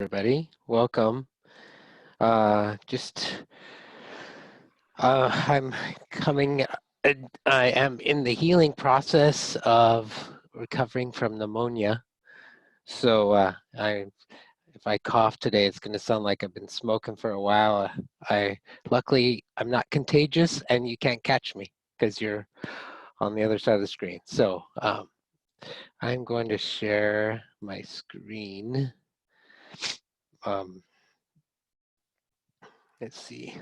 Everybody, welcome. I'm coming, I am in the healing process of recovering from pneumonia. So if I cough today, it's going to sound like I've been smoking for a while. Luckily, I'm not contagious and you can't catch me because you're on the other side of the screen. So I'm going to share my screen. Um, let's see.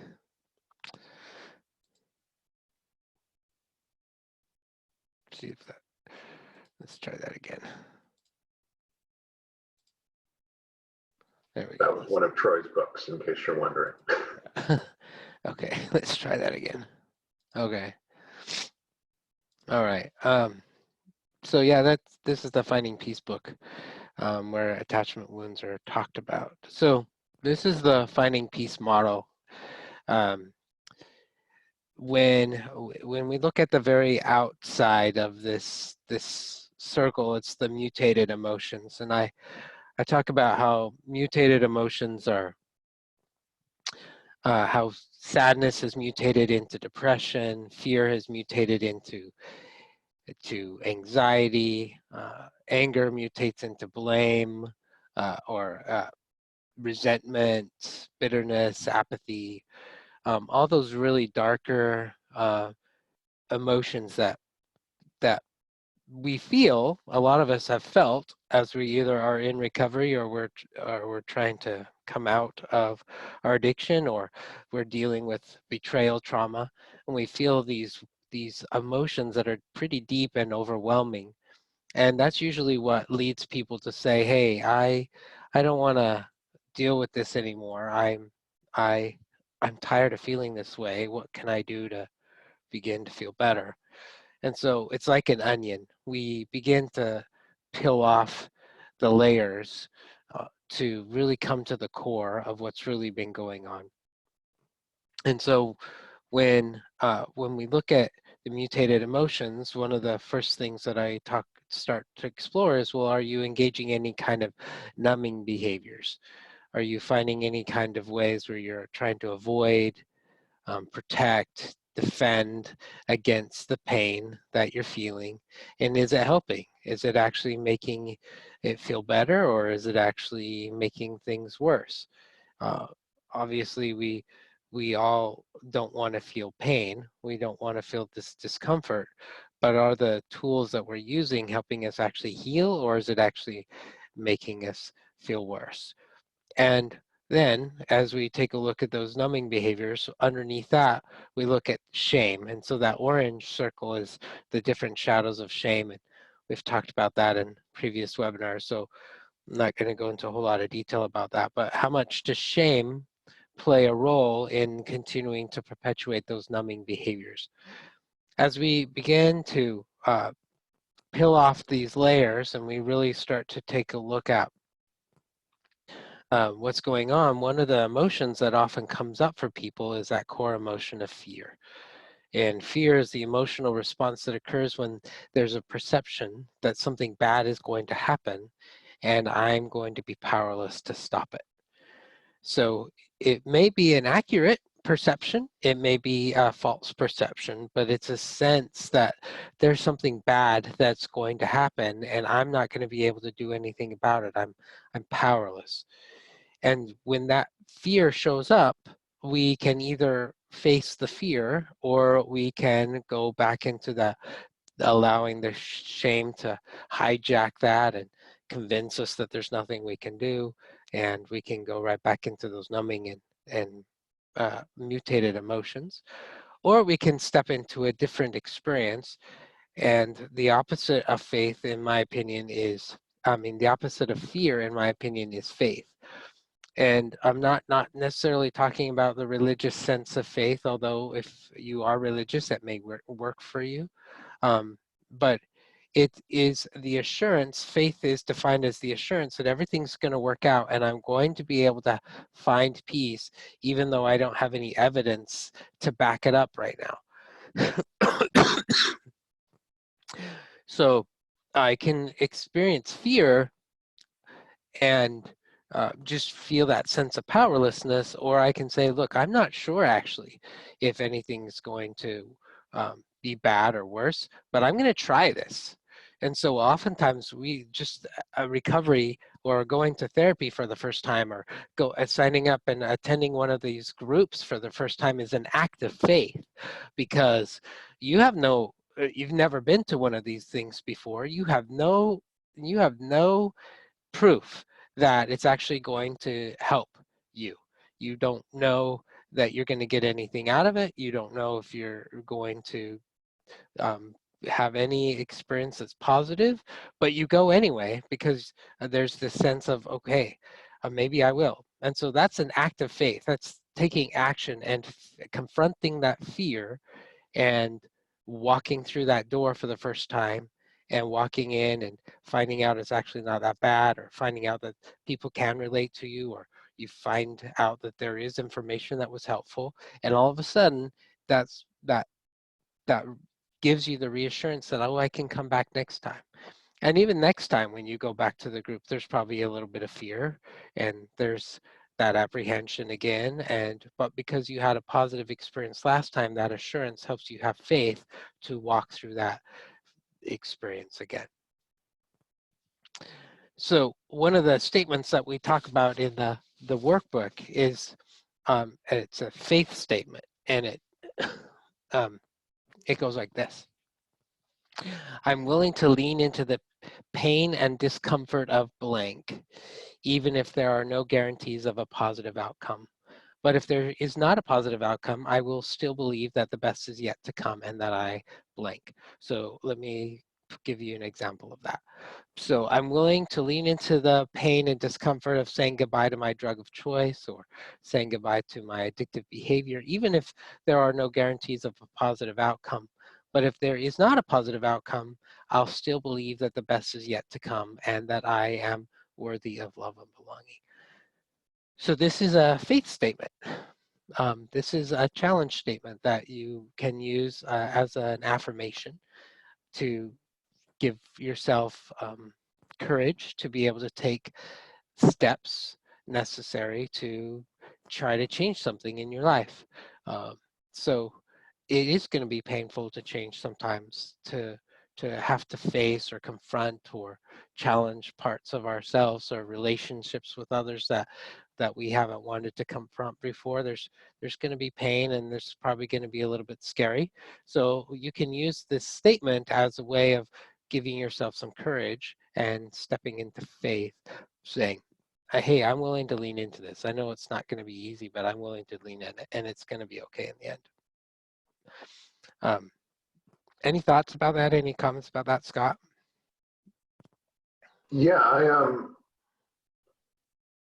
See if that, let's try that again. There we go. That was one of Troy's books, in case you're wondering. Okay, let's try that again. Okay. All right. So yeah, this is the Finding Peace book, where attachment wounds are talked about. So this is the Finding Peace model. Um, when we look at the very outside of this circle, it's the mutated emotions, and I talk about how mutated emotions are. How sadness has mutated into depression, fear has mutated into anxiety, anger mutates into blame, or resentment, bitterness, apathy, all those really darker emotions that we feel, a lot of us have felt as we either are in recovery or we're trying to come out of our addiction, or we're dealing with betrayal trauma, and we feel these emotions that are pretty deep and overwhelming. And that's usually what leads people to say, hey, I don't want to deal with this anymore. I I'm tired of feeling this way. What can I do to begin to feel better? And so it's like an onion. We begin to peel off the layers to really come to the core of what's really been going on. And so when we look at the mutated emotions, one of the first things that I start to explore is, well, are you engaging any kind of numbing behaviors? Are you finding any kind of ways where you're trying to avoid, protect, defend against the pain that you're feeling? And is it helping? Is it actually making it feel better, or is it actually making things worse? Uh, Obviously, we all don't want to feel pain. We don't want to feel this discomfort. But are the tools that we're using helping us actually heal, or is it actually making us feel worse? And then, as we take a look at those numbing behaviors, underneath that, we look at shame. And so that orange circle is the different shadows of shame. And we've talked about that in previous webinars. So I'm not going to go into a whole lot of detail about that. But how much does shame play a role in continuing to perpetuate those numbing behaviors? As we begin to peel off these layers and we really start to take a look at what's going on, one of the emotions that often comes up for people is that core emotion of fear. And fear is the emotional response that occurs when there's a perception that something bad is going to happen and I'm going to be powerless to stop it. So it may be an accurate perception, it may be a false perception, but it's a sense that there's something bad that's going to happen and I'm not going to be able to do anything about it. I'm powerless. And when that fear shows up, we can either face the fear or we can go back into the allowing the shame to hijack that and convince us that there's nothing we can do, and we can go right back into those numbing and mutated emotions. Or we can step into a different experience, and the opposite of faith, in my opinion, is, the opposite of fear, in my opinion, is faith. And I'm not necessarily talking about the religious sense of faith, although if you are religious, that may work for you. Um, but it is the assurance. Faith is defined as the assurance that everything's going to work out and I'm going to be able to find peace, even though I don't have any evidence to back it up right now. So I can experience fear and just feel that sense of powerlessness, or I can say, look, I'm not sure actually if anything's going to be bad or worse, but I'm going to try this. And so oftentimes we just a recovery or going to therapy for the first time or signing up and attending one of these groups for the first time is an act of faith, because you've never been to one of these things before. You have no proof that it's actually going to help you. You don't know that you're going to get anything out of it. You don't know if you're going to um, have any experience that's positive, but you go anyway because there's this sense of, okay, maybe I will. And so that's an act of faith. That's taking action and confronting that fear and walking through that door for the first time and walking in and finding out it's actually not that bad, or finding out that people can relate to you, or you find out that there is information that was helpful, and all of a sudden that gives you the reassurance that, oh, I can come back next time. And even next time when you go back to the group, there's probably a little bit of fear and there's that apprehension again. But because you had a positive experience last time, that assurance helps you have faith to walk through that experience again. So one of the statements that we talk about in the workbook is it's a faith statement, and it goes like this. I'm willing to lean into the pain and discomfort of blank, even if there are no guarantees of a positive outcome. But if there is not a positive outcome, I will still believe that the best is yet to come and that I blank. So let me give you an example of that. So I'm willing to lean into the pain and discomfort of saying goodbye to my drug of choice or saying goodbye to my addictive behavior, even if there are no guarantees of a positive outcome. But if there is not a positive outcome, I'll still believe that the best is yet to come and that I am worthy of love and belonging. So this is a faith statement. This is a challenge statement that you can use as an affirmation to give yourself courage to be able to take steps necessary to try to change something in your life. So it is going to be painful to change sometimes, to have to face or confront or challenge parts of ourselves or relationships with others that we haven't wanted to confront before. There's going to be pain, and there's probably going to be a little bit scary. So you can use this statement as a way of giving yourself some courage and stepping into faith, saying, hey, I'm willing to lean into this. I know it's not going to be easy, but I'm willing to lean in it, and it's going to be okay in the end. Any thoughts about that? Any comments about that, Scott? Yeah,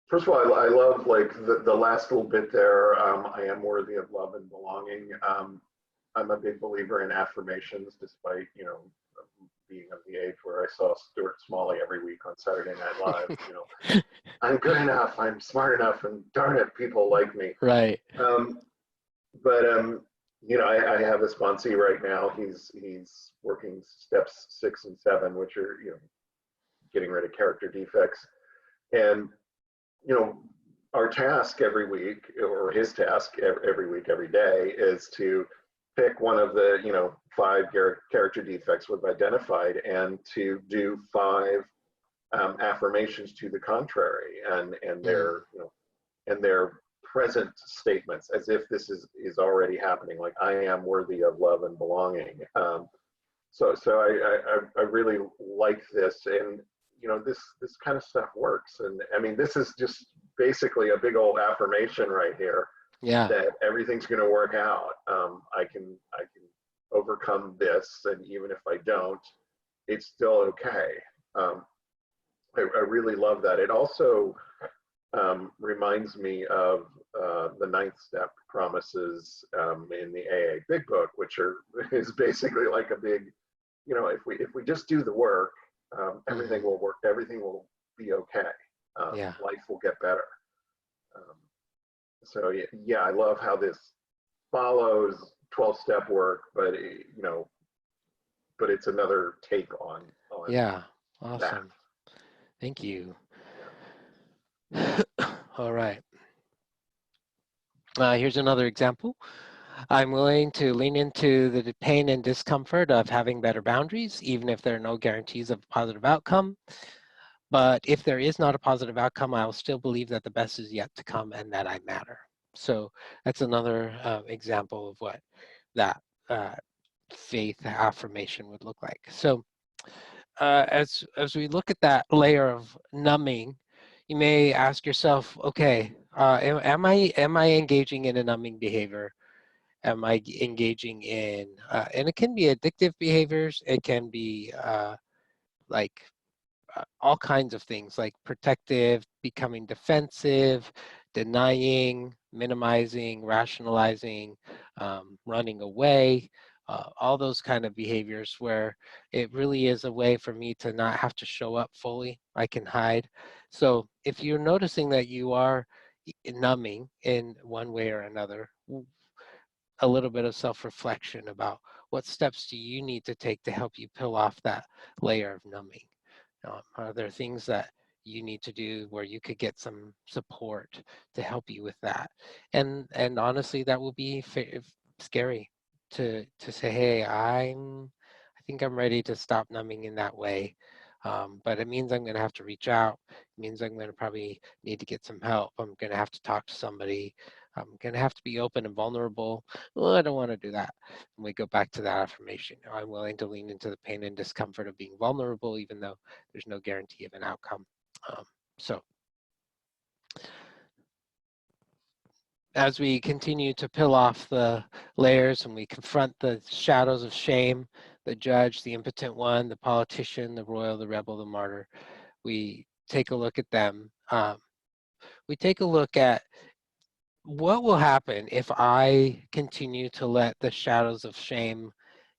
first of all, I love like the last little bit there. I am worthy of love and belonging. I'm a big believer in affirmations, despite, being of the age where I saw Stuart Smalley every week on Saturday Night Live. I'm good enough, I'm smart enough, and darn it, people like me. Right. But I have a sponsee right now. He's working steps 6 and 7, which are getting rid of character defects, and our task every week, or his task every week, every day, is to pick one of the 5 character defects we've identified and to do 5 affirmations to the contrary, and their present statements, as if this is already happening, like I am worthy of love and belonging. So I really like this, and this kind of stuff works. And I mean, this is just basically a big old affirmation right here. Yeah. That everything's going to work out. I can overcome this, and even if I don't, it's still okay. I really love that. It also reminds me of the 9th step promises in the AA Big Book, which is basically like a big, if we just do the work, everything will work. Everything will be okay. Yeah. Life will get better. So yeah, I love how this follows 12-step work, but but it's another take on Yeah. Awesome. that. Thank you. All right. Here's another example. I'm willing to lean into the pain and discomfort of having better boundaries, even if there are no guarantees of a positive outcome. But if there is not a positive outcome, I will still believe that the best is yet to come and that I matter. So that's another example of what that uh, faith affirmation would look like. So as we look at that layer of numbing, you may ask yourself, okay, am I engaging in a numbing behavior? Am I engaging in, and it can be addictive behaviors. It can be like all kinds of things like protective, becoming defensive, denying, minimizing, rationalizing, running away, all those kind of behaviors where it really is a way for me to not have to show up fully. I can hide. So if you're noticing that you are numbing in one way or another, a little bit of self-reflection about what steps do you need to take to help you peel off that layer of numbing. Are there things that you need to do where you could get some support to help you with that? And honestly, that will be scary to say, hey, I think I'm ready to stop numbing in that way. But it means I'm going to have to reach out. It means I'm going to probably need to get some help. I'm going to have to talk to somebody. I'm going to have to be open and vulnerable. Well, I don't want to do that. And we go back to that affirmation. I'm willing to lean into the pain and discomfort of being vulnerable, even though there's no guarantee of an outcome. Um, so as we continue to peel off the layers and we confront the shadows of shame, the judge, the impotent one, the politician, the royal, the rebel, the martyr, we take a look at them. We take a look at what will happen if I continue to let the shadows of shame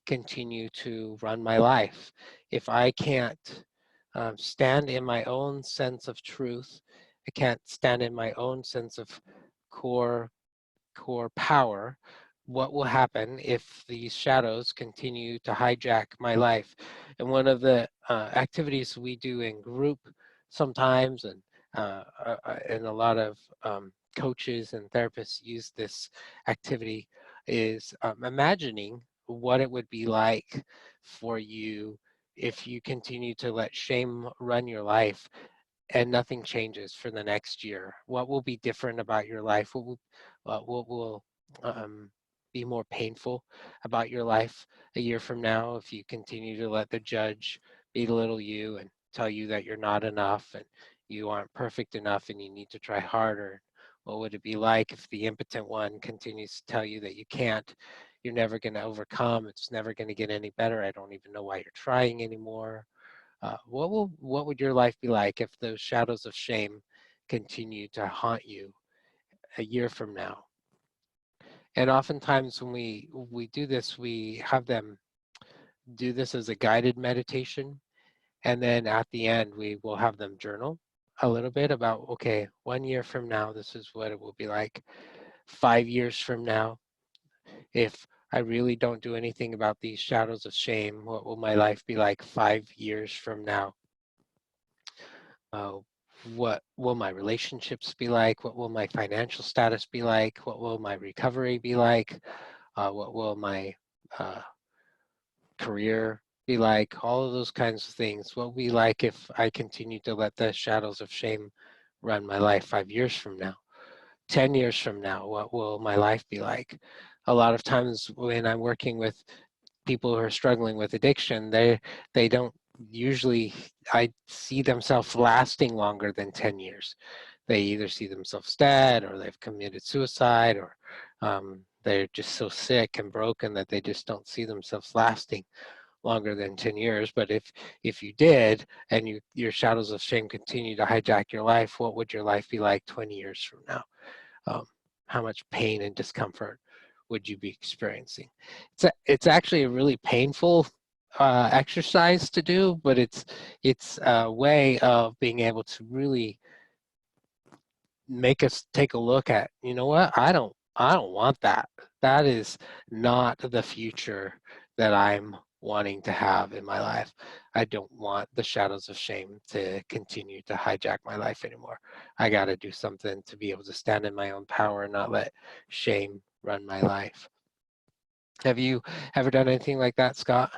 continue to run my life. If I can't stand in my own sense of truth, I can't stand in my own sense of core power, what will happen if these shadows continue to hijack my life? And one of the activities we do in group sometimes, and a lot of coaches and therapists use this activity, is imagining what it would be like for you if you continue to let shame run your life and nothing changes for the next year. What will be different about your life? What will be more painful about your life a year from now if you continue to let the judge belittle you and tell you that you're not enough and you aren't perfect enough and you need to try harder? What would it be like if the impotent one continues to tell you that you can't, you're never going to overcome, it's never going to get any better, I don't even know why you're trying anymore? What would your life be like if those shadows of shame continue to haunt you a year from now? And oftentimes when we do this, we have them do this as a guided meditation, and then at the end we will have them journal a little bit about, okay, 1 year from now, this is what it will be like. 5 years from now, if I really don't do anything about these shadows of shame, what will my life be like 5 years from now? Uh, what will my relationships be like? What will my financial status be like? What will my recovery be like? What will my uh, career be like? All of those kinds of things. What will be like if I continue to let the shadows of shame run my life 5 years from now? 10 years from now, what will my life be like? A lot of times when I'm working with people who are struggling with addiction, they don't usually, I see themselves lasting longer than 10 years. They either see themselves dead or they've committed suicide, or they're just so sick and broken that they just don't see themselves lasting longer than 10 years. But if you did, and your shadows of shame continue to hijack your life, what would your life be like 20 years from now? um, how much pain and discomfort would you be experiencing? It's actually a really painful exercise to do, but it's a way of being able to really make us take a look at, you know what, I don't want that. That is not the future that I'm wanting to have in my life. I don't want the shadows of shame to continue to hijack my life anymore. I got to do something to be able to stand in my own power and not let shame run my life. Have you ever done anything like that, Scott?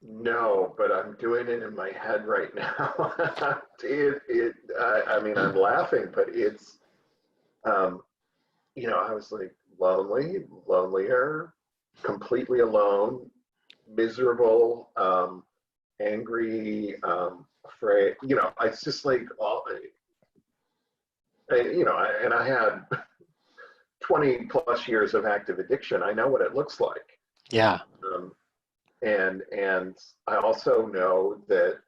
No, but I'm doing it in my head right now. I mean, I'm laughing, but it's, um, I was like lonely, lonelier, completely alone, miserable, angry, afraid. It's just like and I had 20 plus years of active addiction. I know what it looks like. Yeah, Um, and I also know that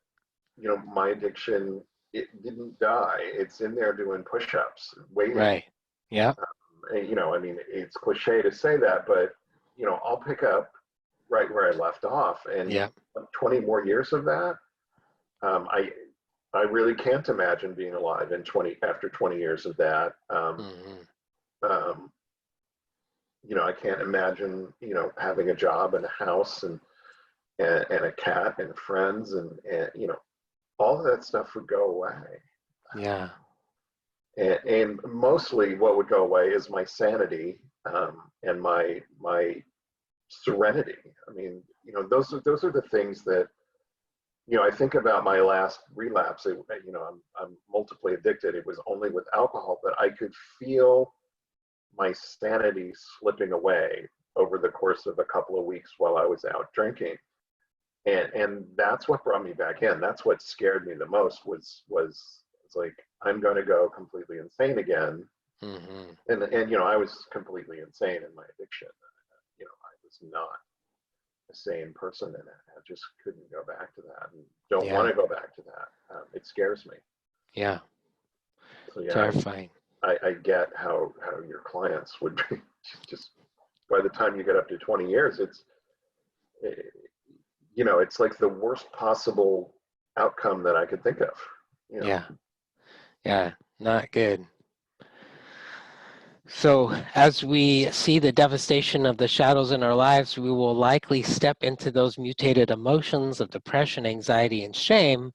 my addiction, it didn't die. It's in there doing push-ups, waiting. right. Yeah, I mean, it's cliche to say that, but I'll pick up right where I left off, and yeah, 20 more years of that. um, I I really can't imagine being alive in 20 after 20 years of that. hmm Um, I can't imagine having a job and a house and a cat and friends and all of that stuff would go away. yeah, And mostly what would go away is my sanity, and my serenity. I mean, those are the things that I think about my last relapse. I'm multiply addicted. It was only with alcohol, but I could feel my sanity slipping away over the course of a couple of weeks while I was out drinking. And that's what brought me back in. That's what scared me the most was it's like I'm going to go completely insane again. hmm And I was completely insane in my addiction. I was not a sane person in it. I just couldn't go back to that, and don't want yeah, to go back to that. It scares me. yeah. So yeah, Terrifying. I get how your clients would be just by the time you get up to 20 years, eh, it's like the worst possible outcome that I could think of. You know, Yeah, yeah, not good. So, as we see the devastation of the shadows in our lives, we will likely step into those mutated emotions of depression, anxiety, and shame.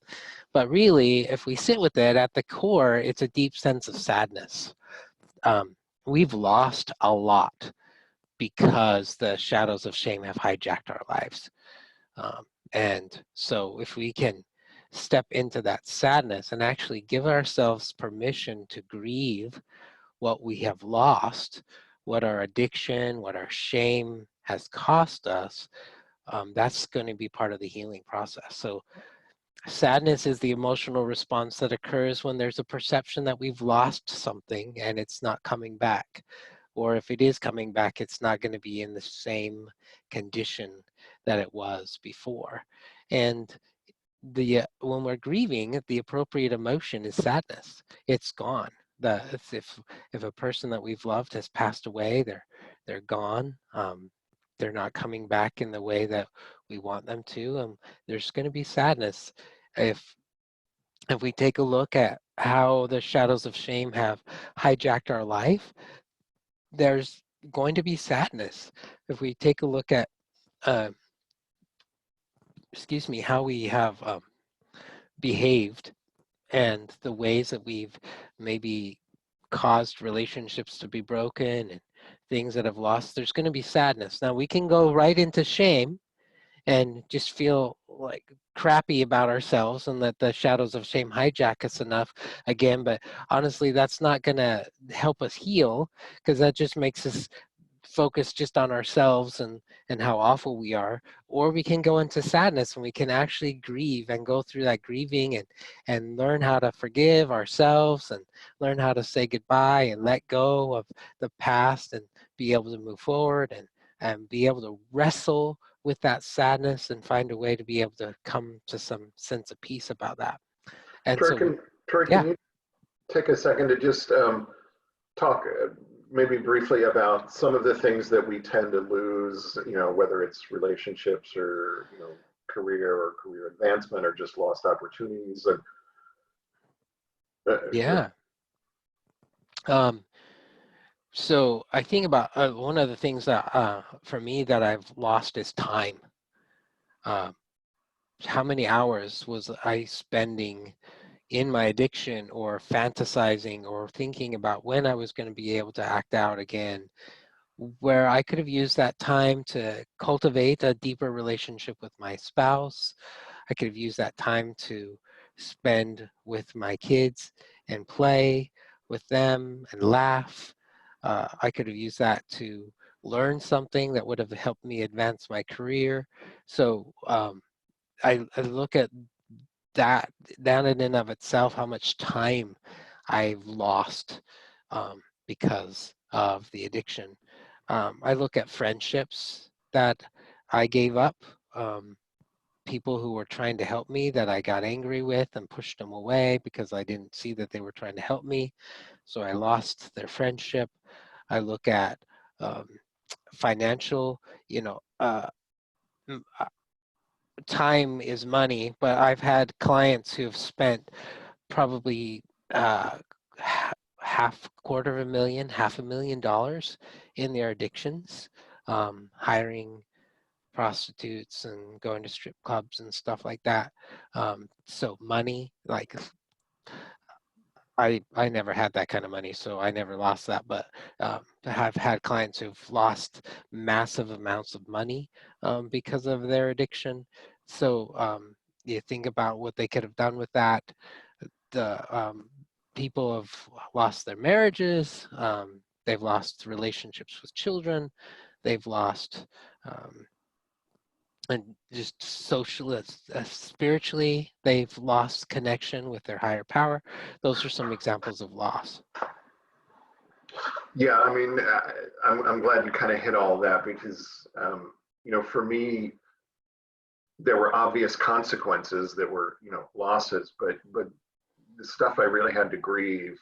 But really, if we sit with it at the core, it's a deep sense of sadness. We've lost a lot because the shadows of shame have hijacked our lives. And so, if we can step into that sadness and actually give ourselves permission to grieve what we have lost, what our addiction, what our shame has cost us, that's going to be part of the healing process. So, sadness is the emotional response that occurs when there's a perception that we've lost something and it's not coming back. Or if it is coming back, it's not going to be in the same condition that it was before. And when we're grieving, the appropriate emotion is sadness. It's gone. If a person that we've loved has passed away, they're gone. They're not coming back in the way that we want them to. There's going to be sadness. If if we take a look at how the shadows of shame have hijacked our life, there's going to be sadness. If we take a look at, uh, how we have behaved and the ways that we've maybe caused relationships to be broken and things that have lost, there's going to be sadness. Now we can go right into shame and just feel like crappy about ourselves and let the shadows of shame hijack us enough again. But honestly, that's not going to help us heal, because that just makes us focus just on ourselves and how awful we are. Or we can go into sadness and we can actually grieve and go through that grieving and learn how to forgive ourselves and learn how to say goodbye and let go of the past and be able to move forward and be able to wrestle with that sadness and find a way to be able to come to some sense of peace about that. And Troy, so can Troy, yeah, can you take a second to just talk maybe briefly about some of the things that we tend to lose, whether it's relationships or, career or career advancement or just lost opportunities. And yeah. um, So I think about one of the things that for me that I've lost is time. Uh, how many hours was I spending in my addiction or fantasizing or thinking about when I was going to be able to act out again, where I could have used that time to cultivate a deeper relationship with my spouse. I could have used that time to spend with my kids and play with them and laugh. I could have used that to learn something that would have helped me advance my career. So I look at that in and of itself, how much time I've lost because of the addiction. I look at friendships that I gave up, people who were trying to help me that I got angry with and pushed them away because I didn't see that they were trying to help me. So I lost their friendship. I look at um, financial, you know, time is money, but I've had clients who have spent probably uh, $500,000 in their addictions, hiring prostitutes and going to strip clubs and stuff like that. So money, like I never had that kind of money, so I never lost that. But I've had clients who've lost massive amounts of money because of their addiction. So you think about what they could have done with that. The people have lost their marriages. They've lost relationships with children. They've lost um, and just socially, spiritually, they've lost connection with their higher power. Those are some examples of loss. Yeah, I mean, I'm glad you kind of hit all that because, for me, there were obvious consequences that were, losses, but the stuff I really had to grieve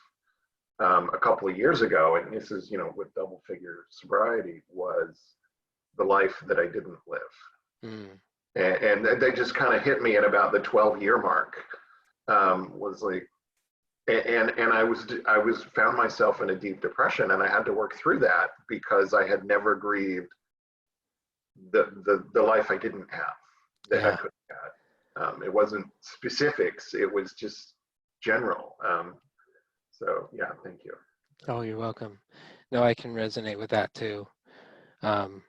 a couple of years ago, and this is, with double figure sobriety, was the life that I didn't live. Mm. And they just kind of hit me at about the 12-year mark. Was like, and I was found myself in a deep depression, and I had to work through that because I had never grieved the life I didn't have, that I Yeah. could have had. It wasn't specifics; it was just general. So yeah, thank you. Oh, you're welcome. No, I can resonate with that too. Um,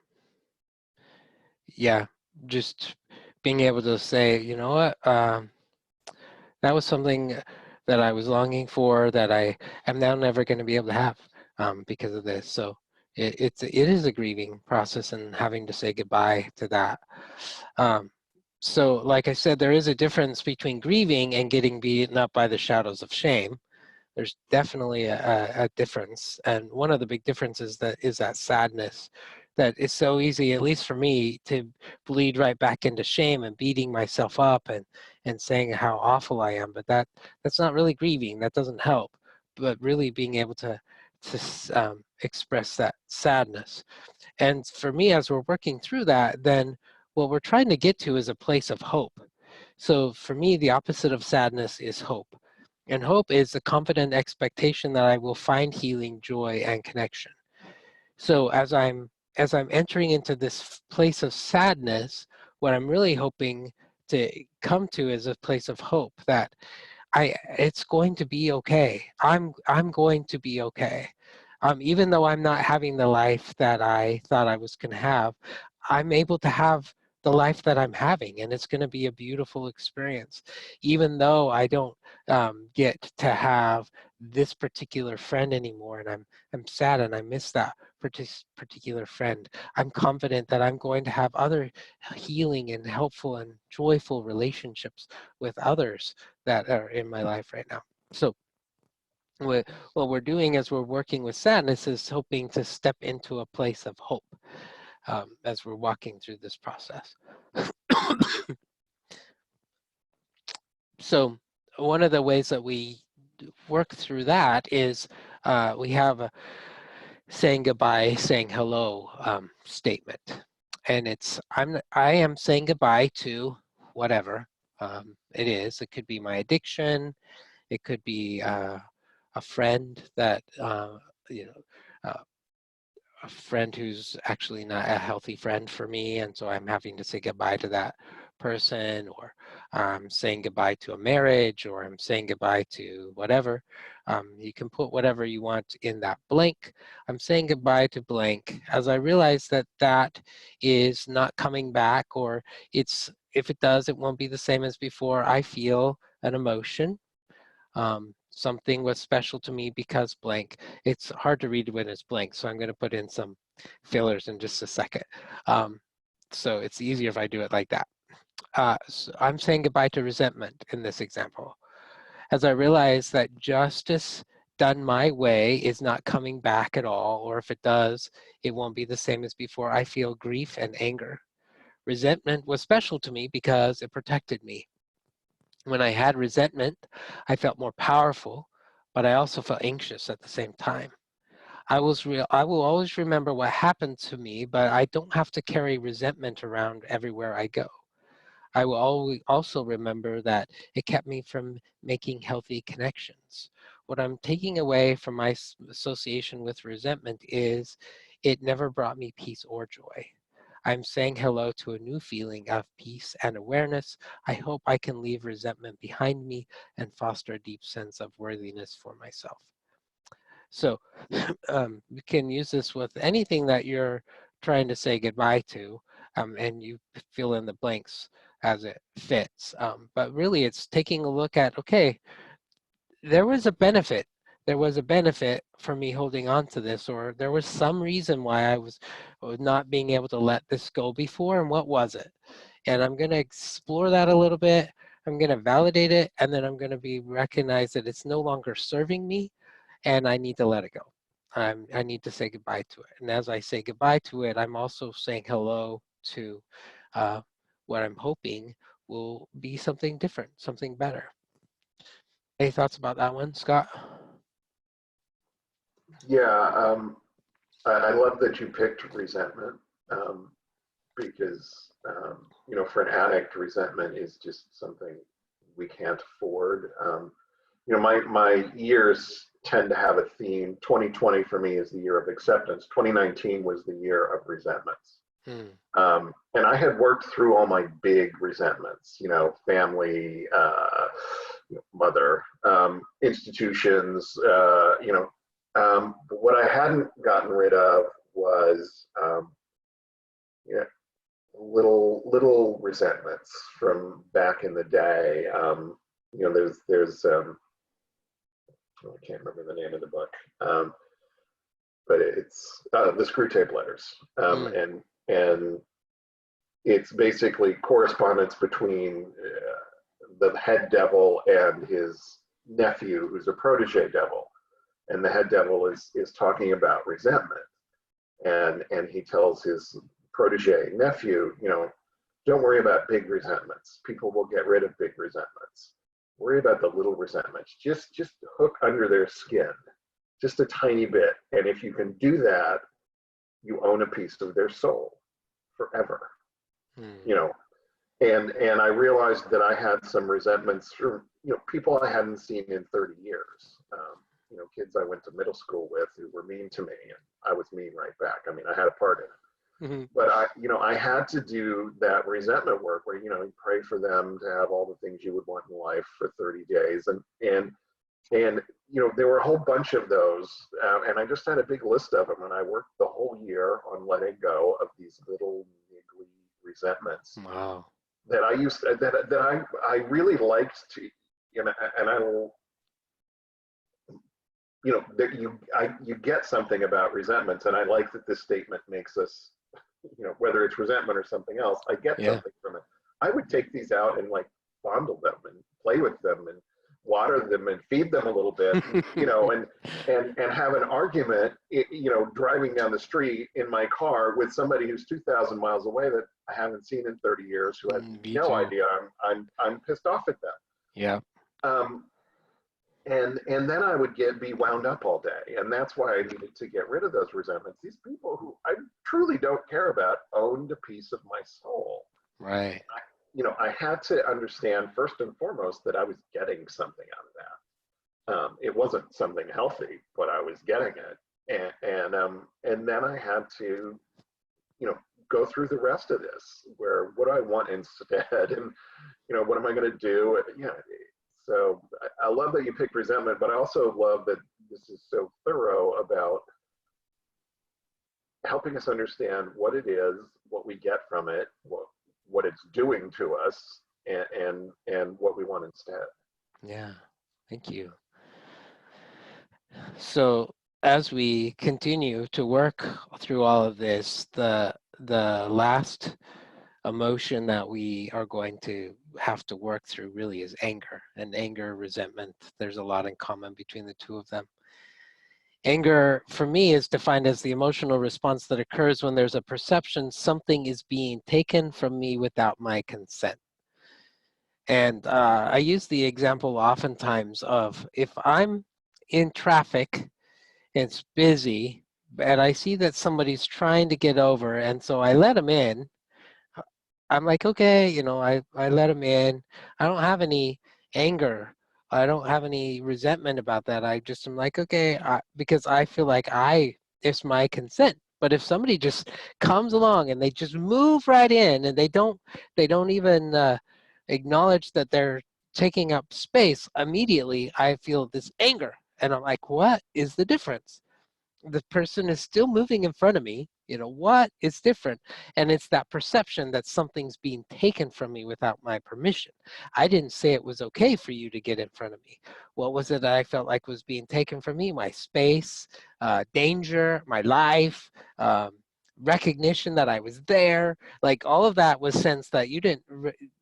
yeah, just being able to say, you know what, that was something that I was longing for that I am now never going to be able to have because of this. So it is a grieving process and having to say goodbye to that. Um, so, like I said, there is a difference between grieving and getting beaten up by the shadows of shame. There's definitely a difference, and one of the big differences that is that sadness that is so easy, at least for me, to bleed right back into shame and beating myself up and saying how awful I am. But that's not really grieving. That doesn't help. But really being able to express that sadness. And for me, as we're working through that, then what we're trying to get to is a place of hope. So for me, the opposite of sadness is hope. And hope is the confident expectation that I will find healing, joy, and connection. So as I'm entering into this place of sadness, what I'm really hoping to come to is a place of hope that it's going to be okay. I'm going to be okay. Even though I'm not having the life that I thought I was going to have, I'm able to have the life that I'm having, and it's going to be a beautiful experience. Even though I don't get to have this particular friend anymore, and I'm sad and I miss that particular friend. I'm confident that I'm going to have other healing and helpful and joyful relationships with others that are in my life right now. So what we're doing as we're working with sadness is hoping to step into a place of hope as we're walking through this process. So one of the ways that we work through that is we have a saying goodbye, saying hello statement. And I am saying goodbye to whatever it is. It could be my addiction. It could be a friend that, you know, uh, a friend who's actually not a healthy friend for me. And so I'm having to say goodbye to that person, or I'm saying goodbye to a marriage, or I'm saying goodbye to whatever. You can put whatever you want in that blank. I'm saying goodbye to blank. As I realize that that is not coming back, or if it does, it won't be the same as before. I feel an emotion. Something was special to me because blank. It's hard to read when it's blank, so I'm going to put in some fillers in just a second. So it's easier if I do it like that. So I'm saying goodbye to resentment in this example. As I realize that justice done my way is not coming back at all, or if it does, it won't be the same as before, I feel grief and anger. Resentment was special to me because it protected me. When I had resentment, I felt more powerful, but I also felt anxious at the same time. I will always remember what happened to me, but I don't have to carry resentment around everywhere I go. I will always also remember that it kept me from making healthy connections. What I'm taking away from my association with resentment is it never brought me peace or joy. I'm saying hello to a new feeling of peace and awareness. I hope I can leave resentment behind me and foster a deep sense of worthiness for myself. So you can use this with anything that you're trying to say goodbye to, and you fill in the blanks as it fits. But really, it's taking a look at, okay, there was a benefit. There was a benefit for me holding on to this, or there was some reason why I was not being able to let this go before, and what was it? And I'm going to explore that a little bit. I'm going to validate it, and then I'm going to recognize that it's no longer serving me, and I need to let it go. I need to say goodbye to it. And as I say goodbye to it, I'm also saying hello to what I'm hoping will be something different, something better. Any thoughts about that one, Scott? Yeah, I love that you picked resentment, because for an addict, resentment is just something we can't afford. My years tend to have a theme. 2020 for me is the year of acceptance. 2019 was the year of resentments. Hmm. And I had worked through all my big resentments, family, mother, institutions, but what I hadn't gotten rid of was yeah, little resentments from back in the day. There's I can't remember the name of the book, but it's the Screw Tape Letters, Hmm. and it's basically correspondence between the head devil and his nephew, who's a protege devil, and the head devil is talking about resentment, and he tells his protege nephew, don't worry about big resentments. People will get rid of big resentments. Worry about the little resentments. Just hook under their skin, just a tiny bit. And if you can do that, you own a piece of their soul forever. Hmm. You know, and I realized that I had some resentments from people I hadn't seen in 30 years. Kids I went to middle school with who were mean to me, and I was mean right back. I mean, I had a part in it. Hmm. But I had to do that resentment work where, you pray for them to have all the things you would want in life for 30 days. And there were a whole bunch of those. And I just had a big list of them. And I worked the whole year on letting go of these little niggly resentments Wow. that I used, that I really liked to, and I will, that you get something about resentments. And I like that this statement makes us, whether it's resentment or something else, I get Yeah. something from it. I would take these out and like fondle them and play with them and water them and feed them a little bit, and have an argument, driving down the street in my car with somebody who's 2,000 miles away that I haven't seen in 30 years, who has Me no too. idea I'm pissed off at them. Yeah. Um, and then I would be wound up all day, and that's why I needed to get rid of those resentments. These people who I truly don't care about owned a piece of my soul. Right. I had to understand first and foremost that I was getting something out of that. It wasn't something healthy, but I was getting it, and then I had to go through the rest of this, where what do I want instead, and what am I going to do? Yeah. So I love that you picked resentment, but I also love that this is so thorough about helping us understand what it is, what we get from it, what it's doing to us, and what we want instead. Yeah, thank you. So as we continue to work through all of this, the last emotion that we are going to have to work through really is anger. And anger, resentment, there's a lot in common between the two of them. Anger, for me, is defined as the emotional response that occurs when there's a perception something is being taken from me without my consent. And I use the example oftentimes of if I'm in traffic, it's busy, and I see that somebody's trying to get over, and so I let them in. I'm like, okay, I let him in. I don't have any anger. I don't have any resentment about that. I just am like, okay, because I feel like it's my consent. But if somebody just comes along and they just move right in and they don't even acknowledge that they're taking up space, immediately I feel this anger. And I'm like, what is the difference? The person is still moving in front of me. What is different? And it's that perception that something's being taken from me without my permission. I didn't say it was okay for you to get in front of me. What was it that I felt like was being taken from me? My space, danger, my life, recognition that I was there. Like all of that was sense that you didn't,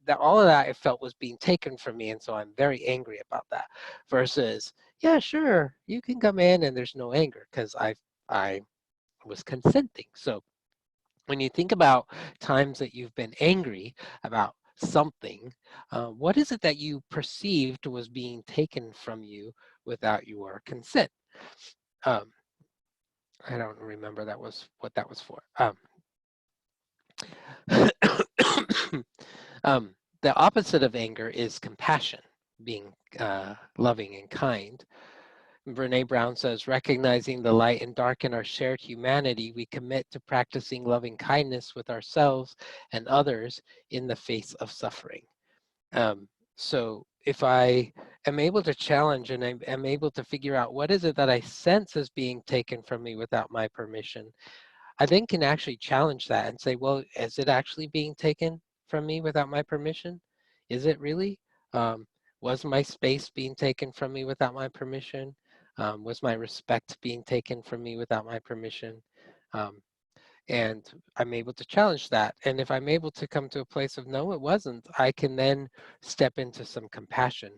that all of that I felt was being taken from me. And so I'm very angry about that versus, yeah, sure, you can come in and there's no anger because I was consenting. So when you think about times that you've been angry about something, what is it that you perceived was being taken from you without your consent? Um, I don't remember what that was for. Um, the opposite of anger is compassion, being loving and kind. Brene Brown says, recognizing the light and dark in our shared humanity, we commit to practicing loving kindness with ourselves and others in the face of suffering. So if I am able to challenge and I am able to figure out what is it that I sense is being taken from me without my permission, I then can actually challenge that and say, well, is it actually being taken from me without my permission? Is it really? Um, was my space being taken from me without my permission? Was my respect being taken from me without my permission? Um, and I'm able to challenge that. And if I'm able to come to a place of no, it wasn't, I can then step into some compassion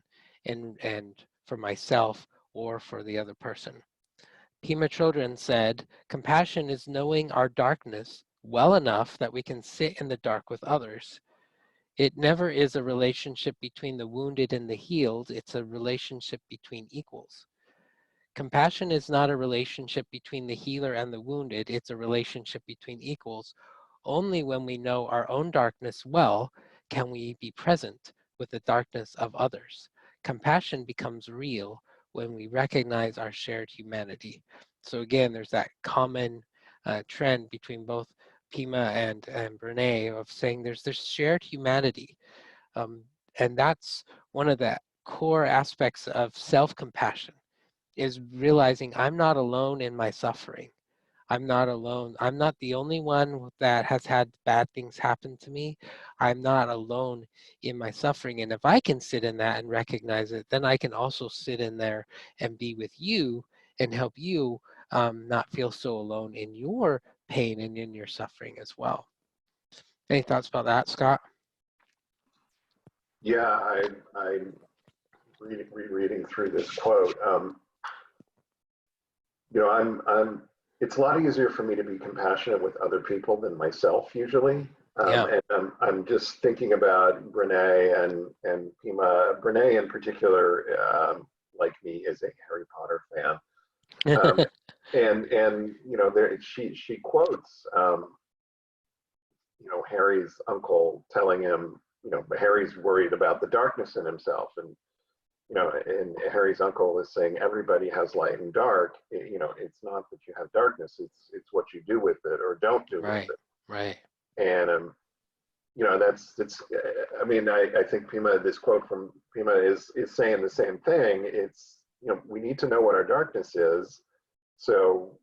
and for myself or for the other person. Pema Chodron said, compassion is knowing our darkness well enough that we can sit in the dark with others. It never is a relationship between the wounded and the healed. It's a relationship between equals. Compassion is not a relationship between the healer and the wounded. It's a relationship between equals. Only when we know our own darkness well can we be present with the darkness of others. Compassion becomes real when we recognize our shared humanity. So again, there's that common trend between both Pima and Brene of saying there's this shared humanity. And that's one of the core aspects of self-compassion, is realizing I'm not alone in my suffering. I'm not alone. I'm not the only one that has had bad things happen to me. I'm not alone in my suffering. And if I can sit in that and recognize it, then I can also sit in there and be with you and help you not feel so alone in your pain and in your suffering as well. Any thoughts about that, Scott? Yeah, I'm rereading through this quote. I'm. It's a lot easier for me to be compassionate with other people than myself usually. Yeah. And I'm just thinking about Brene and Pima. Brene in particular, like me, is a Harry Potter fan. Um, and she quotes Harry's uncle telling him, Harry's worried about the darkness in himself, and Harry's uncle is saying everybody has light and dark. It's not that you have darkness; it's what you do with it or don't do with Right. it. Right. And it's. I mean, I think Pima. This quote from Pima is saying the same thing. It's, we need to know what our darkness is, so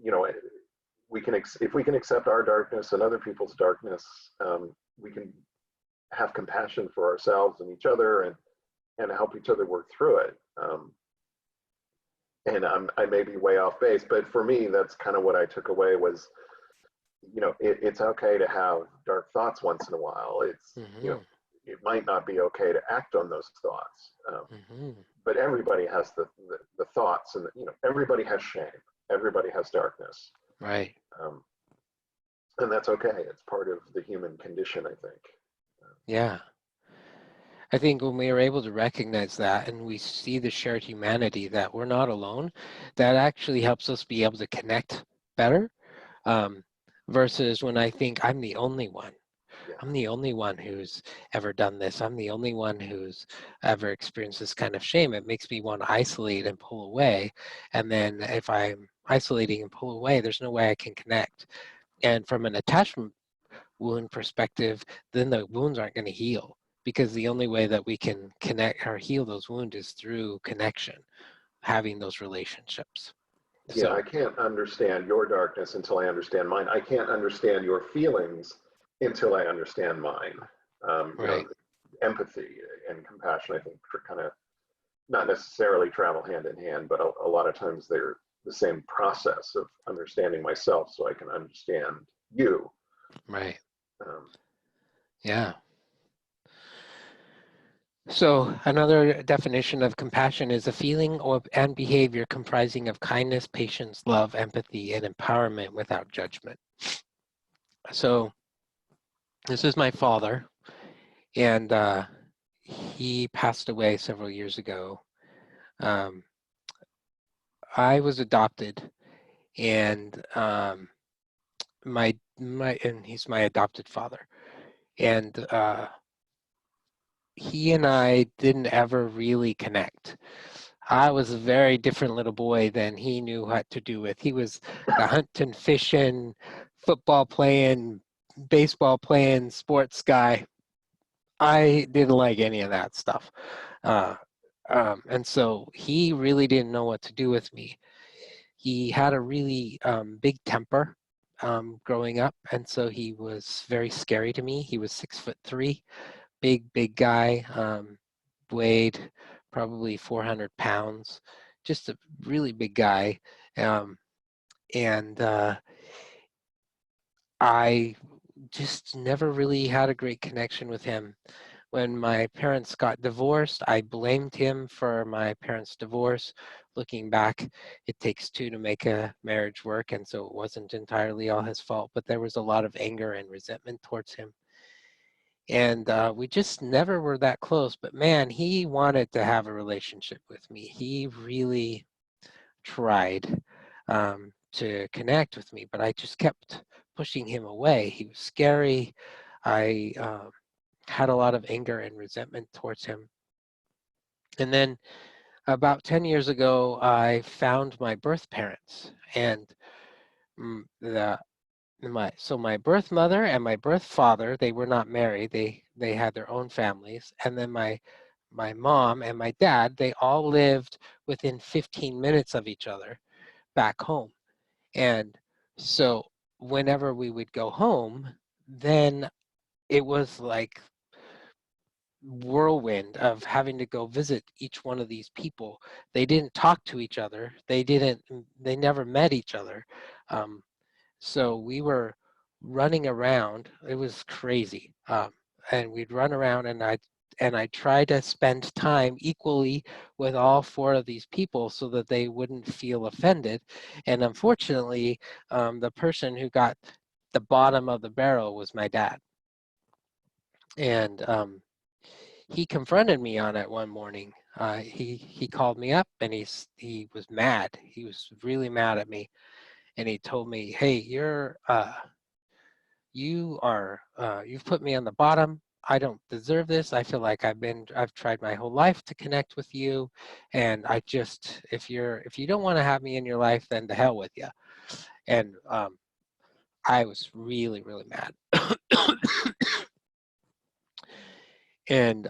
you know we can if we can accept our darkness and other people's darkness, we can have compassion for ourselves and each other, and help each other work through it. And I may be way off base, but for me, that's kind of what I took away was, it's okay to have dark thoughts once in a while. It's, it might not be okay to act on those thoughts, but everybody has the thoughts, and everybody has shame. Everybody has darkness. Right. And that's okay. It's part of the human condition, I think. Yeah. I think when we are able to recognize that and we see the shared humanity, that we're not alone, that actually helps us be able to connect better, versus when I think I'm the only one. Yeah. I'm the only one who's ever done this. I'm the only one who's ever experienced this kind of shame. It makes me want to isolate and pull away. And then if I'm isolating and pull away, there's no way I can connect. And from an attachment wound perspective, then the wounds aren't going to heal, because the only way that we can connect or heal those wounds is through connection, having those relationships. Yeah, So I can't understand your darkness until I understand mine. I can't understand your feelings until I understand mine. right. Empathy and compassion, I think, kind of not necessarily travel hand in hand, but a lot of times they're the same process of understanding myself so I can understand you. Right. Um, Yeah. So another definition of compassion is a feeling and behavior comprising of kindness, patience, love, empathy, and empowerment without judgment. So this is my father, and he passed away several years ago. I was adopted, and and he's my adopted father, and he and I didn't ever really connect. I was a very different little boy than he knew what to do with. He was the hunting, fishing, football playing, baseball playing, sports guy. I didn't like any of that stuff. Uh, and so he really didn't know what to do with me. He had a really big temper growing up, and so he was very scary to me. He was 6'3", big guy, weighed probably 400 pounds, just a really big guy. Um, and I just never really had a great connection with him. When my parents got divorced, I blamed him for my parents' divorce. Looking back, it takes two to make a marriage work, and so it wasn't entirely all his fault, but there was a lot of anger and resentment towards him. And we just never were that close, but man, he wanted to have a relationship with me. He really tried to connect with me, but I just kept pushing him away. He was scary. I had a lot of anger and resentment towards him. And then about 10 years ago, I found my birth parents, and the my birth mother and my birth father, they were not married. They had their own families. And then my mom and my dad, they all lived within 15 minutes of each other back home. And so whenever we would go home, then it was like whirlwind of having to go visit each one of these people. They didn't talk to each other. They never met each other. Um, So we were running around. It was crazy. And we'd run around, and I tried to spend time equally with all four of these people so that they wouldn't feel offended. And unfortunately, the person who got the bottom of the barrel was my dad. And he confronted me on it one morning. He called me up, and he was mad. He was really mad at me, and he told me, "Hey, you've put me on the bottom. I don't deserve this. I feel like I've tried my whole life to connect with you, and if you don't want to have me in your life, then to hell with you." And I was really, really mad. And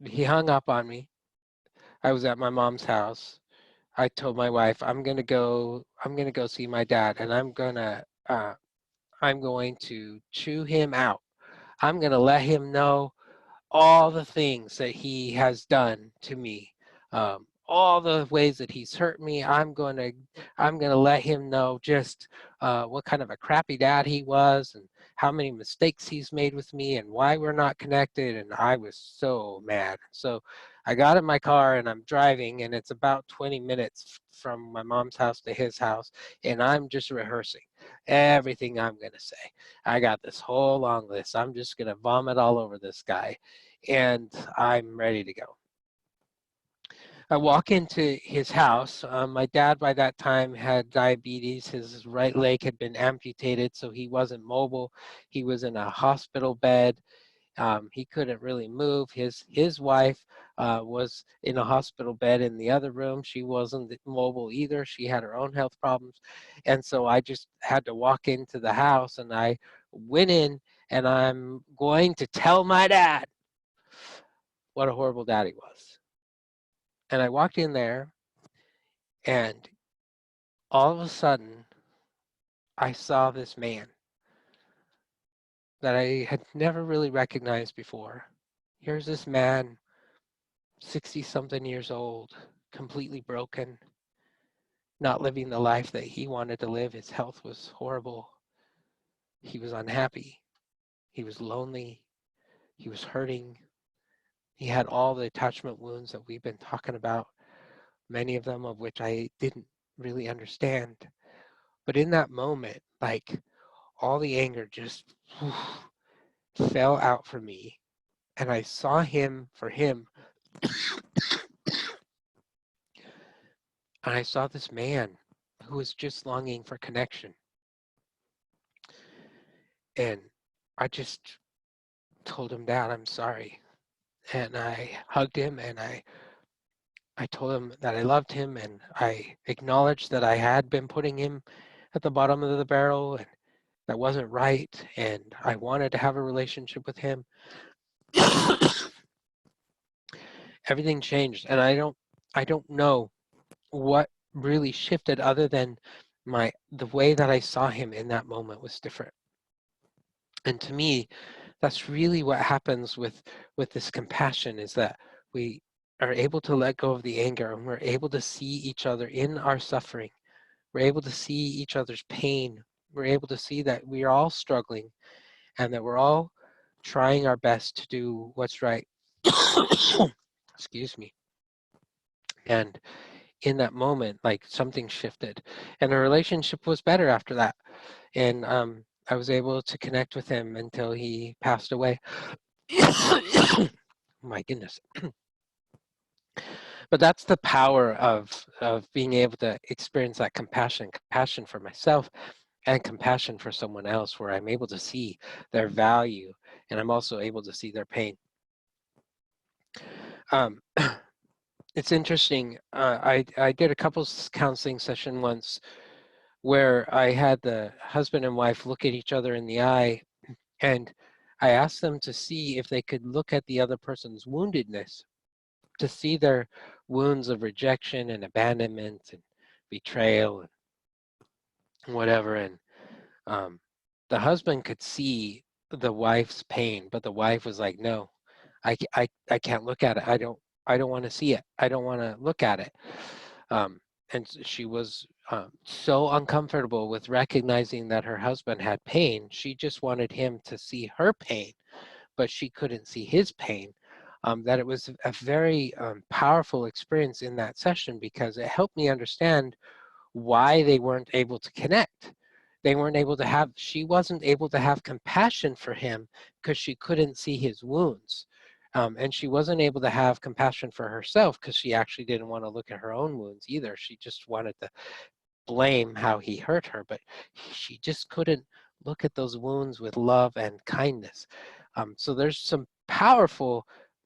he hung up on me. I was at my mom's house. I told my wife, I'm gonna go see my dad, and I'm going to chew him out. I'm gonna let him know all the things that he has done to me, all the ways that he's hurt me. I'm gonna let him know just what kind of a crappy dad he was, and how many mistakes he's made with me, and why we're not connected. And I was so mad. So I got in my car and I'm driving, and it's about 20 minutes from my mom's house to his house, and I'm just rehearsing everything I'm gonna say. I got this whole long list. I'm just gonna vomit all over this guy, and I'm ready to go. I walk into his house. My dad, by that time, had diabetes. His right leg had been amputated, so he wasn't mobile. He was in a hospital bed. He couldn't really move. His wife was in a hospital bed in the other room. She wasn't mobile either. She had her own health problems. And so I just had to walk into the house, and I went in, and I'm going to tell my dad what a horrible dad he was. And I walked in there, and all of a sudden, I saw this man that I had never really recognized before. Here's this man, 60 something years old, completely broken, not living the life that he wanted to live. His health was horrible. He was unhappy. He was lonely. He was hurting. He had all the attachment wounds that we've been talking about, many of them of which I didn't really understand. But in that moment, like, all the anger just fell out from me. And I saw him for him. And I saw this man who was just longing for connection. And I just told him, Dad, I'm sorry. And I hugged him, and I told him that I loved him, and I acknowledged that I had been putting him at the bottom of the barrel, and that wasn't right, and I wanted to have a relationship with him. Everything changed, and I don't know what really shifted other than the way that I saw him in that moment was different. And to me, that's really what happens with this compassion, is that we are able to let go of the anger, and we're able to see each other in our suffering. We're able to see each other's pain. We're able to see that we are all struggling, and that we're all trying our best to do what's right. Excuse me. And in that moment, like, something shifted, and the relationship was better after that. And I was able to connect with him until he passed away. My goodness. But that's the power of being able to experience that compassion for myself and compassion for someone else, where I'm able to see their value, and I'm also able to see their pain. Um, it's interesting. I did a couples counseling session once where I had the husband and wife look at each other in the eye, and I asked them to see if they could look at the other person's woundedness, to see their wounds of rejection and abandonment and betrayal and whatever. And um, the husband could see the wife's pain, but the wife was like, no, I can't look at it. I don't want to see it. I don't want to look at it. And she was so uncomfortable with recognizing that her husband had pain. She just wanted him to see her pain, but she couldn't see his pain. That it was a very powerful experience in that session, because it helped me understand why they weren't able to connect. They weren't able to have, she wasn't able to have compassion for him because she couldn't see his wounds. And she wasn't able to have compassion for herself because she actually didn't want to look at her own wounds either. She just wanted to blame how he hurt her, but she just couldn't look at those wounds with love and kindness. So there's some powerful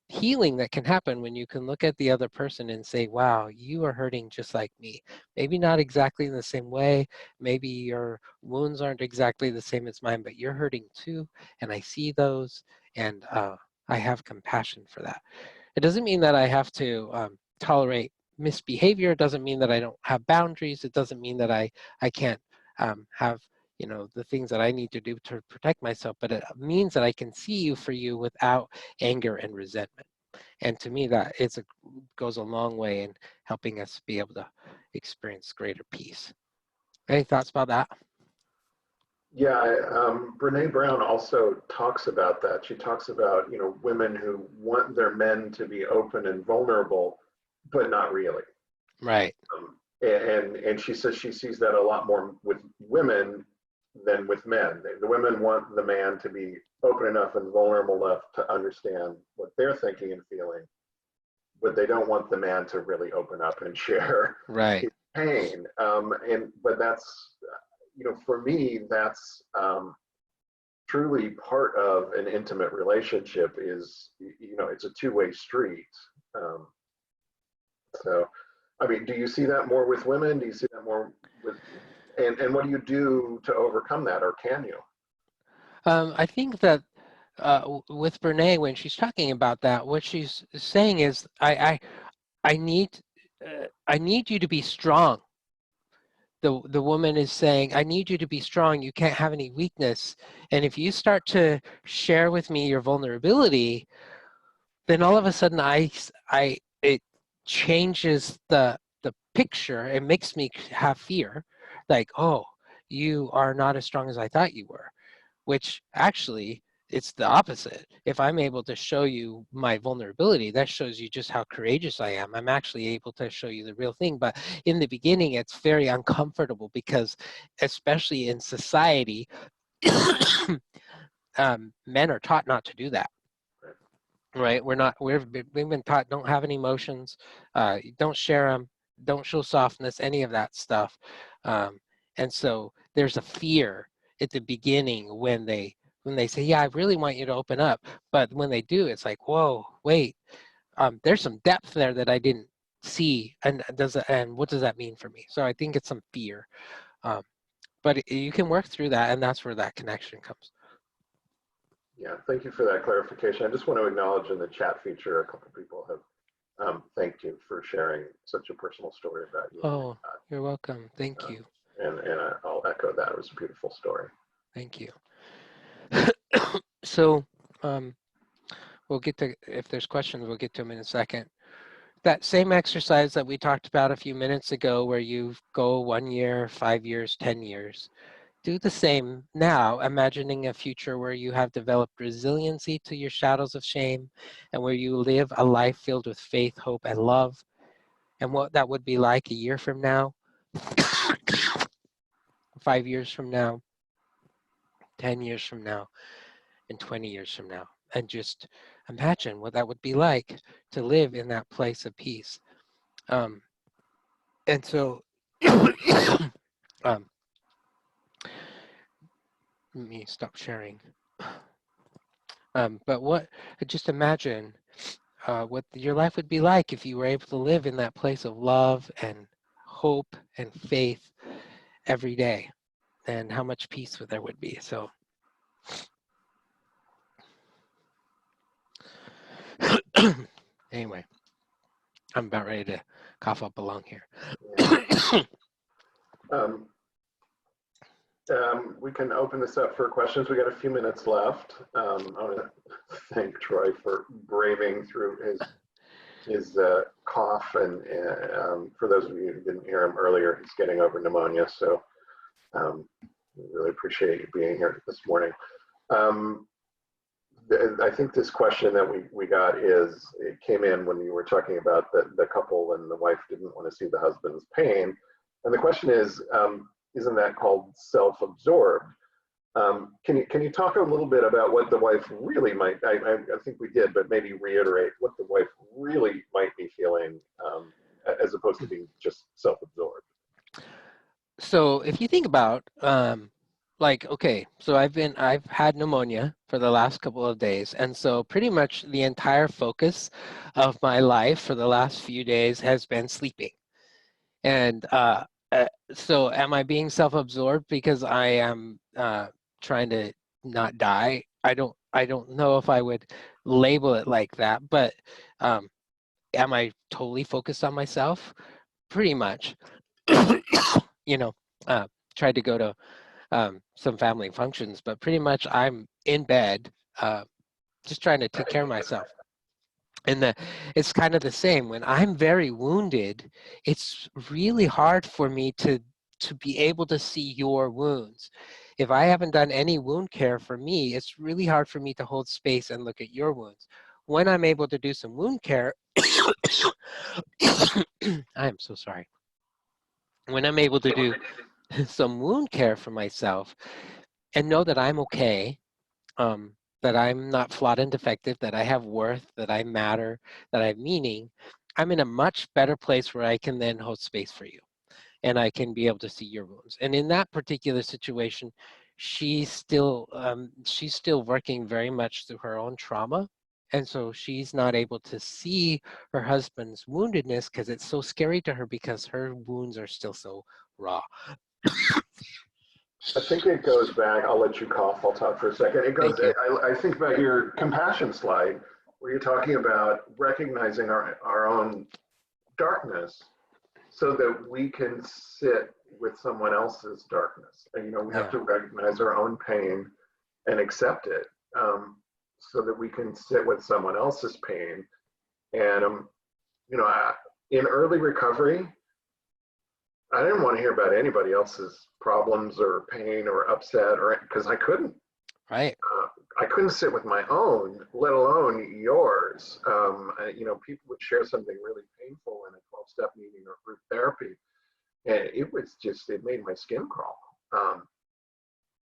healing that can happen when you can look at the other person and say, wow, you are hurting just like me. Maybe not exactly in the same way. Maybe your wounds aren't exactly the same as mine, but you're hurting too. And I see those, and I have compassion for that. It doesn't mean that I have to tolerate misbehavior. It doesn't mean that I don't have boundaries. It doesn't mean that I can't have the things that I need to do to protect myself, but it means that I can see you for you without anger and resentment. And to me, that goes a long way in helping us be able to experience greater peace. Any thoughts about that? Yeah, Brene Brown also talks about that. She talks about, women who want their men to be open and vulnerable, but not really. Right. And she says she sees that a lot more with women than with men. The women want the man to be open enough and vulnerable enough to understand what they're thinking and feeling, but they don't want the man to really open up and share Right. his pain. But that's, for me, that's truly part of an intimate relationship. Is, it's a two-way street. Um, so, I mean, do you see that more with women? Do you see that more with, and what do you do to overcome that, or can you? I think that with Brene, when she's talking about that, what she's saying is, I need, I need you to be strong. The woman is saying, I need you to be strong. You can't have any weakness. And if you start to share with me your vulnerability, then all of a sudden it changes the picture. It makes me have fear, like, oh, you are not as strong as I thought you were, which actually it's the opposite. If I'm able to show you my vulnerability, that shows you just how courageous I am. I'm actually able to show you the real thing. But in the beginning, it's very uncomfortable because, especially in society, men are taught not to do that. Right? We've been taught don't have any emotions, don't share them, don't show softness, any of that stuff. And so there's a fear at the beginning when they say, yeah, I really want you to open up. But when they do, it's like, whoa, wait, there's some depth there that I didn't see. And what does that mean for me? So I think it's some fear. Um, but you can work through that, and that's where that connection comes. Yeah, thank you for that clarification. I just want to acknowledge in the chat feature, a couple people have thanked you for sharing such a personal story about you and your Oh, you're welcome. Thank you. and I'll echo that. It was a beautiful story. Thank you. So we'll get to, if there's questions, we'll get to them in a second. That same exercise that we talked about a few minutes ago, where you go 1 year, 5 years, 10 years, do the same now, imagining a future where you have developed resiliency to your shadows of shame and where you live a life filled with faith, hope, and love, and what that would be like a year from now, 5 years from now, 10 years from now, and 20 years from now. And just imagine what that would be like to live in that place of peace. And so, um, let me stop sharing. But just imagine what your life would be like if you were able to live in that place of love and hope and faith every day, and how much peace there would be. So, anyway, I'm about ready to cough up a lung here. Yeah. We can open this up for questions. We got a few minutes left. I want to thank Troy for braving through his cough, and for those of you who didn't hear him earlier, he's getting over pneumonia. So really appreciate you being here this morning. I think this question that we got it came in when you were talking about the couple and the wife didn't want to see the husband's pain. And the question is, isn't that called self-absorbed? Can you talk a little bit about what the wife really might, I think we did, but maybe reiterate what the wife really might be feeling, as opposed to being just self-absorbed? So if you think about like, okay, so I've had pneumonia for the last couple of days, and so pretty much the entire focus of my life for the last few days has been sleeping. And uh, so am I being self-absorbed because I am trying to not die? I don't know if I would label it like that, but um, am I totally focused on myself? Pretty much. You know, uh, tried to go to some family functions, but pretty much I'm in bed, just trying to take care of myself. And it's kind of the same. When I'm very wounded, it's really hard for me to be able to see your wounds. If I haven't done any wound care for me, it's really hard for me to hold space and look at your wounds. When I'm able to do some wound care, I am so sorry. When I'm able to do some wound care for myself and know that I'm okay, that I'm not flawed and defective, that I have worth, that I matter, that I have meaning, I'm in a much better place where I can then hold space for you and I can be able to see your wounds. And in that particular situation, she's still working very much through her own trauma. And so she's not able to see her husband's woundedness because it's so scary to her because her wounds are still so raw. I think it goes back. I'll let you cough. I'll talk for a second. It goes. Thank you. I think about your compassion slide where you're talking about recognizing our own darkness so that we can sit with someone else's darkness. And, we have Yeah, to recognize our own pain and accept it, so that we can sit with someone else's pain. And, in early recovery, I didn't want to hear about anybody else's problems or pain or upset, or because I couldn't. right. I couldn't sit with my own, let alone yours. People would share something really painful in a 12-step meeting or group therapy, and it made my skin crawl,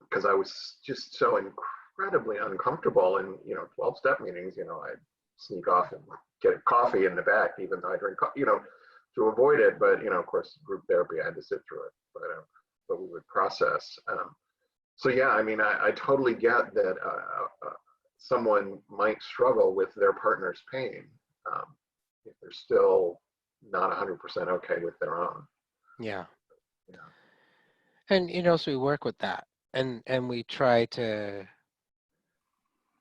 because I was just so incredibly uncomfortable. In 12-step meetings, I'd sneak off and get a coffee in the back, even though I drink coffee, to avoid it. But of course, group therapy, I had to sit through it, but we would process. So yeah, I mean, I totally get that someone might struggle with their partner's pain, if they're still not 100% okay with their own. Yeah. Yeah. And so we work with that and we try to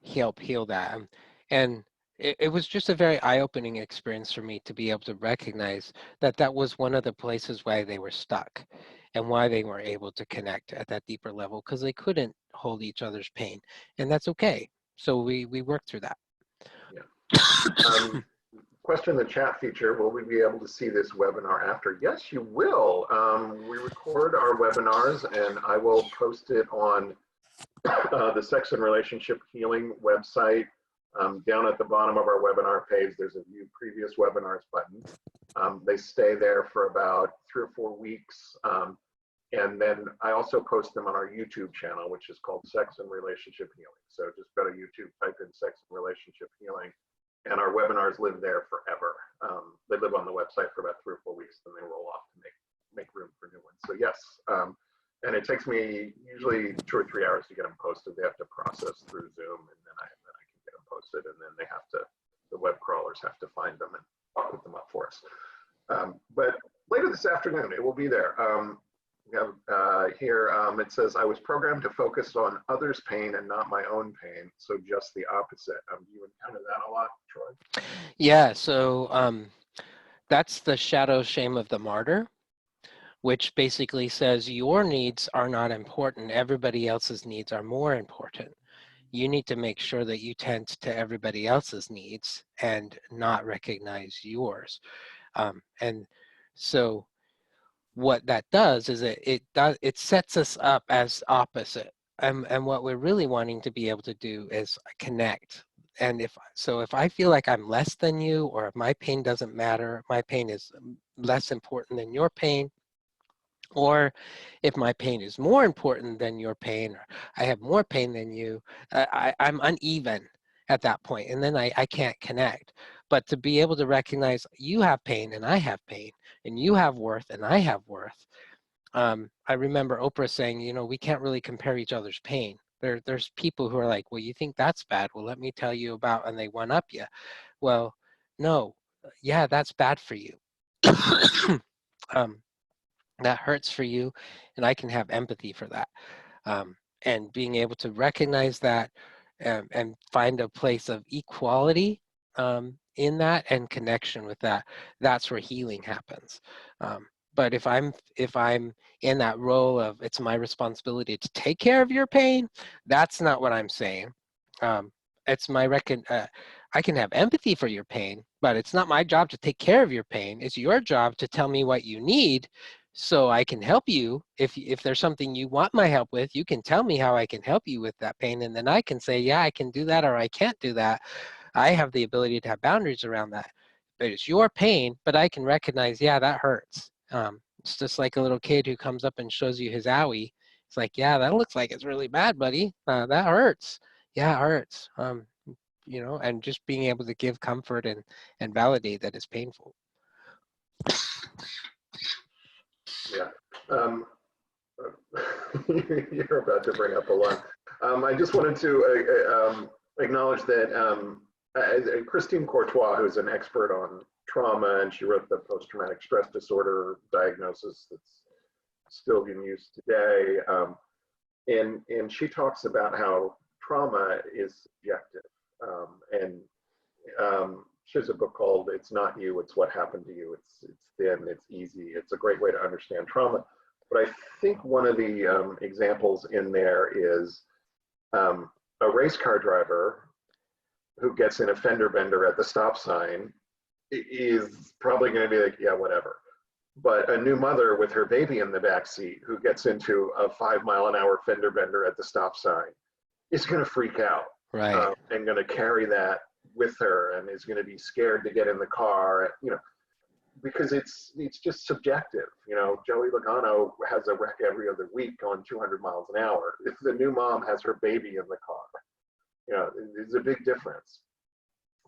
help heal that. And it was just a very eye-opening experience for me to be able to recognize that that was one of the places why they were stuck and why they weren't able to connect at that deeper level because they couldn't hold each other's pain. And that's okay. So we worked through that. Yeah. Question in the chat feature, will we be able to see this webinar after? Yes, you will. We record our webinars and I will post it on the Sex and Relationship Healing website. Down at the bottom of our webinar page, there's a view previous webinars button. They stay there for about 3 or 4 weeks. And then I also post them on our YouTube channel, which is called Sex and Relationship Healing. So just go to YouTube, type in Sex and Relationship Healing, and our webinars live there forever. They live on the website for about 3 or 4 weeks, then they roll off to make room for new ones. So yes, and it takes me usually 2 or 3 hours to get them posted. They have to process through Zoom, and then I can get them posted, and then the web crawlers have to find them and put them up for us. But later this afternoon, it will be there. We have here, it says, I was programmed to focus on others' pain and not my own pain, so just the opposite. Do you encounter that a lot, Troy? Yeah, so that's the shadow shame of the martyr, which basically says your needs are not important. Everybody else's needs are more important. You need to make sure that you tend to everybody else's needs and not recognize yours. And so what that does is it sets us up as opposite. And what we're really wanting to be able to do is connect. And if I feel like I'm less than you, or if my pain doesn't matter, my pain is less important than your pain, or if my pain is more important than your pain, or I have more pain than you, I'm uneven at that point, and then I can't connect. But to be able to recognize you have pain and I have pain, and you have worth and I have worth, I remember Oprah saying, you know, we can't really compare each other's pain. There's people who are like, well, you think that's bad? Well, let me tell you about, and they one up you. Well, no, yeah, that's bad for you. um, that hurts for you, and I can have empathy for that. And being able to recognize that and find a place of equality in that and connection with that, that's where healing happens. But if I'm in that role of it's my responsibility to take care of your pain, that's not what I'm saying. Um, it's my I can have empathy for your pain, but it's not my job to take care of your pain. It's your job to tell me what you need so I can help you. If there's something you want my help with, you can tell me how I can help you with that pain, and then I can say, yeah, I can do that, or I can't do that. I have the ability to have boundaries around that. But it's your pain, but I can recognize, yeah, that hurts. It's just like a little kid who comes up and shows you his owie. It's like, yeah, that looks like it's really bad, buddy. That hurts. Yeah, it hurts. You know, and just being able to give comfort and validate that it's painful. Yeah. You're about to bring up a lot. I just wanted to acknowledge that Christine Courtois, who's an expert on trauma, and she wrote the post-traumatic stress disorder diagnosis that's still being used today. And she talks about how trauma is subjective. She has a book called "It's Not You, It's What Happened to You." It's thin, it's easy. It's a great way to understand trauma. But I think one of the examples in there is a race car driver who gets in a fender bender at the stop sign is probably going to be like, yeah, whatever. But a new mother with her baby in the back seat who gets into a 5-mile-an-hour fender bender at the stop sign is going to freak out, Right. and going to carry that with her, and is going to be scared to get in the car, you know, because it's just subjective. You know, Joey Logano has a wreck every other week going 200 miles an hour. If the new mom has her baby in the car, you know, it's a big difference.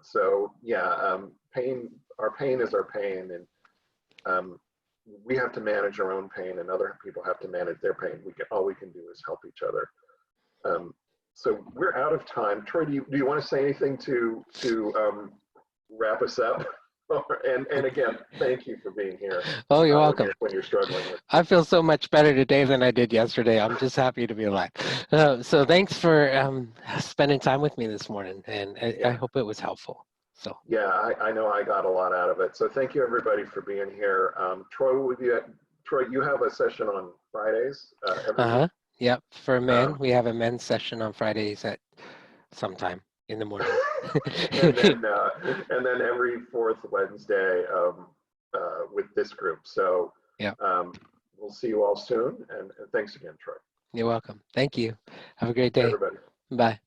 So yeah, our pain is our pain, and we have to manage our own pain, and other people have to manage their pain. All we can do is help each other. So we're out of time. Troy, do you want to say anything to wrap us up? And again, thank you for being here. Oh, you're welcome. When you're struggling with. I feel so much better today than I did yesterday. I'm just happy to be alive. So thanks for spending time with me this morning, and I hope it was helpful. So yeah, I know I got a lot out of it. So thank you everybody for being here. Troy, you have a session on Fridays every week? Yep. For men, we have a men's session on Fridays at sometime in the morning. and then every fourth Wednesday with this group. So yeah. We'll see you all soon, and thanks again, Troy. You're welcome. Thank you. Have a great day. Everybody. Bye.